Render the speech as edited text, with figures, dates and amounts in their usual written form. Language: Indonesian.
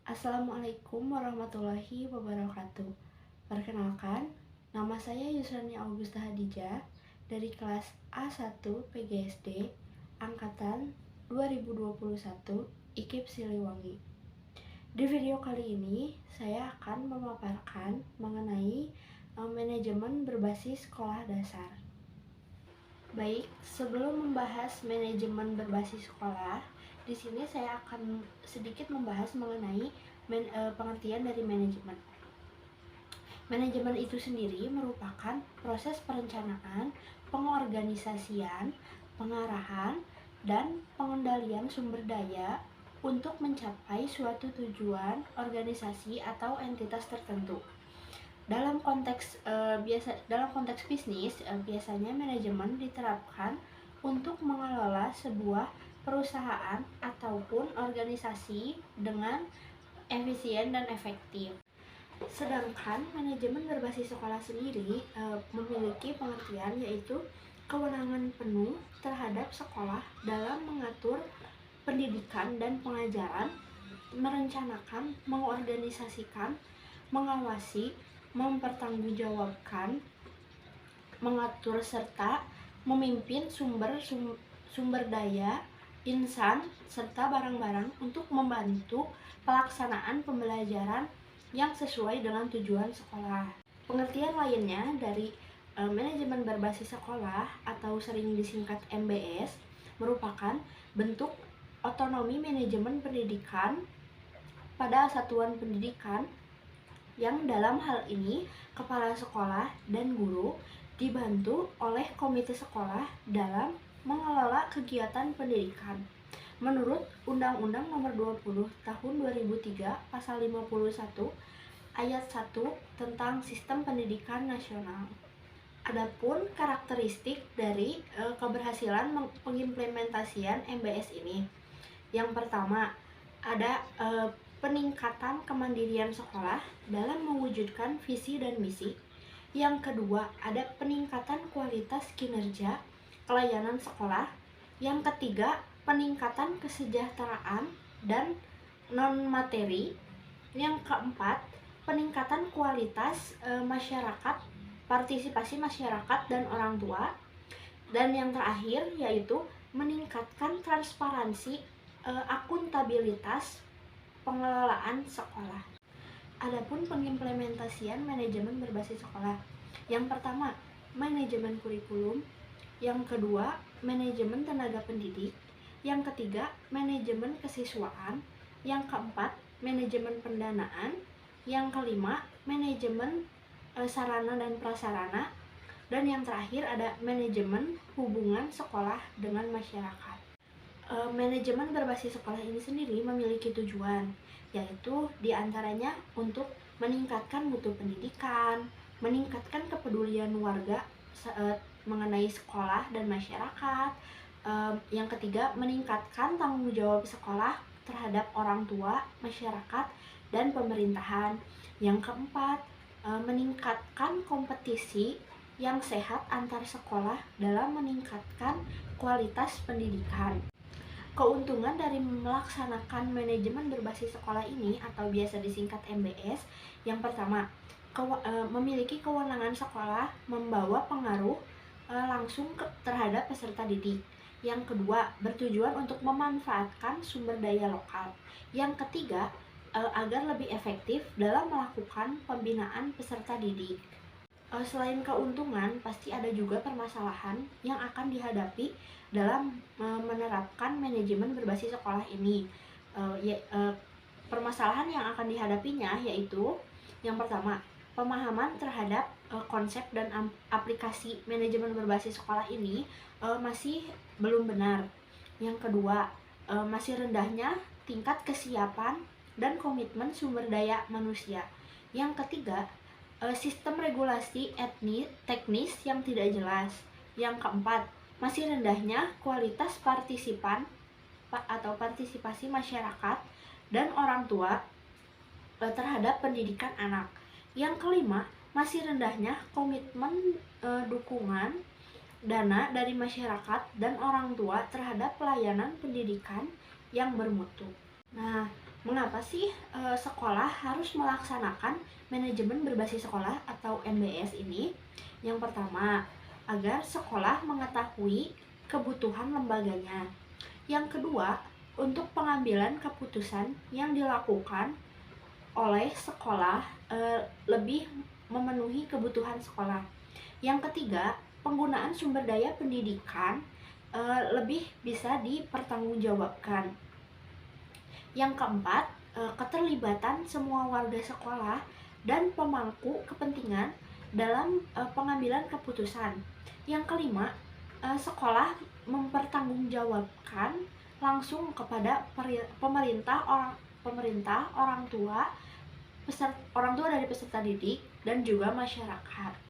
Assalamualaikum warahmatullahi wabarakatuh. Perkenalkan, nama saya Yusrani Augusta Hadijah dari kelas A1 PGSD Angkatan 2021 IKIP Siliwangi. Di video kali ini, saya akan memaparkan mengenai manajemen berbasis sekolah dasar. Baik, sebelum membahas manajemen berbasis sekolah, di sini saya akan sedikit membahas mengenai pengertian dari manajemen. Manajemen itu sendiri merupakan proses perencanaan, pengorganisasian, pengarahan, dan pengendalian sumber daya untuk mencapai suatu tujuan organisasi atau entitas tertentu. Dalam konteks bisnis, biasanya manajemen diterapkan untuk mengelola sebuah perusahaan ataupun organisasi dengan efisien dan efektif. Sedangkan manajemen berbasis sekolah sendiri memiliki pengertian yaitu kewenangan penuh terhadap sekolah dalam mengatur pendidikan dan pengajaran, merencanakan, mengorganisasikan, mengawasi, mempertanggungjawabkan, mengatur serta memimpin sumber daya, insan, serta barang-barang untuk membantu pelaksanaan pembelajaran yang sesuai dengan tujuan sekolah. Pengertian lainnya dari manajemen berbasis sekolah atau sering disingkat MBS merupakan bentuk otonomi manajemen pendidikan pada satuan pendidikan yang dalam hal ini kepala sekolah dan guru dibantu oleh komite sekolah dalam mengelola kegiatan pendidikan. Menurut Undang-Undang Nomor 20 Tahun 2003 Pasal 51 Ayat 1 tentang Sistem Pendidikan Nasional. Adapun karakteristik dari keberhasilan pengimplementasian MBS ini. Yang pertama, ada peningkatan kemandirian sekolah dalam mewujudkan visi dan misi. Yang kedua, ada peningkatan kualitas kinerja pelayanan sekolah. Yang ketiga, peningkatan kesejahteraan dan non-materi. Yang keempat, peningkatan kualitas masyarakat, partisipasi masyarakat dan orang tua. Dan yang terakhir yaitu meningkatkan transparansi, akuntabilitas pengelolaan sekolah. Adapun pengimplementasian manajemen berbasis sekolah. Yang pertama, manajemen kurikulum. Yang kedua, manajemen tenaga pendidik. Yang ketiga, manajemen kesiswaan. Yang keempat, manajemen pendanaan. Yang kelima, manajemen sarana dan prasarana. Dan yang terakhir ada manajemen hubungan sekolah dengan masyarakat. Manajemen berbasis sekolah ini sendiri memiliki tujuan, yaitu diantaranya untuk meningkatkan mutu pendidikan, meningkatkan kepedulian warga mengenai sekolah dan masyarakat. Yang ketiga, meningkatkan tanggung jawab sekolah terhadap orang tua, masyarakat, dan pemerintahan. Yang keempat, meningkatkan kompetisi yang sehat antar sekolah dalam meningkatkan kualitas pendidikan. Keuntungan dari melaksanakan manajemen berbasis sekolah ini atau biasa disingkat MBS, yang pertama, memiliki kewenangan sekolah membawa pengaruh langsung terhadap peserta didik. Yang kedua, bertujuan untuk memanfaatkan sumber daya lokal. Yang ketiga, agar lebih efektif dalam melakukan pembinaan peserta didik. Selain keuntungan, pasti ada juga permasalahan yang akan dihadapi dalam menerapkan manajemen berbasis sekolah ini. Permasalahan yang akan dihadapinya yaitu yang pertama, pemahaman terhadap konsep dan aplikasi manajemen berbasis sekolah ini masih belum benar. Yang kedua, masih rendahnya tingkat kesiapan dan komitmen sumber daya manusia. Yang ketiga, sistem regulasi teknis yang tidak jelas. Yang keempat, masih rendahnya kualitas partisipan atau partisipasi masyarakat dan orang tua terhadap pendidikan anak. Yang kelima, masih rendahnya komitmen dukungan dana dari masyarakat dan orang tua terhadap pelayanan pendidikan yang bermutu. Nah, Mengapa sih sekolah harus melaksanakan manajemen berbasis sekolah atau MBS ini? Yang pertama, agar sekolah mengetahui kebutuhan lembaganya. Yang kedua, untuk pengambilan keputusan yang dilakukan oleh sekolah lebih memenuhi kebutuhan sekolah. Yang ketiga, penggunaan sumber daya pendidikan lebih bisa dipertanggungjawabkan. Yang keempat, keterlibatan semua warga sekolah dan pemangku kepentingan dalam pengambilan keputusan. Yang kelima, sekolah mempertanggungjawabkan langsung kepada pemerintah, orang tua dari peserta didik dan juga masyarakat.